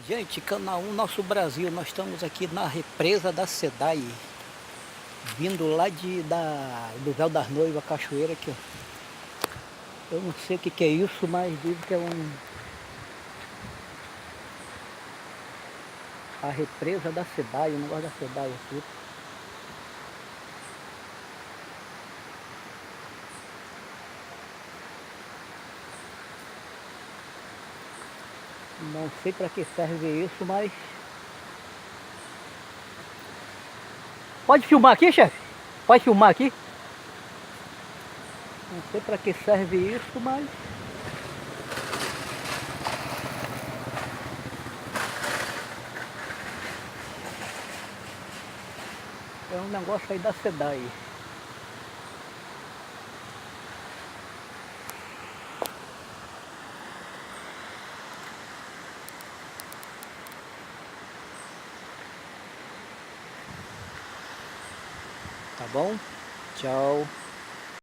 Gente, canal 1 Nosso Brasil, nós estamos aqui na represa da Sedai, vindo lá do Véu das Noivas, cachoeira aqui, ó. Eu não sei o que é isso, mas diz que é a represa da Sedai, o negócio da Sedai aqui. Não sei para que serve isso, mas... Pode filmar aqui, chefe? Pode filmar aqui? Não sei para que serve isso, mas... é um negócio aí da Sedai. Tá bom? Tchau.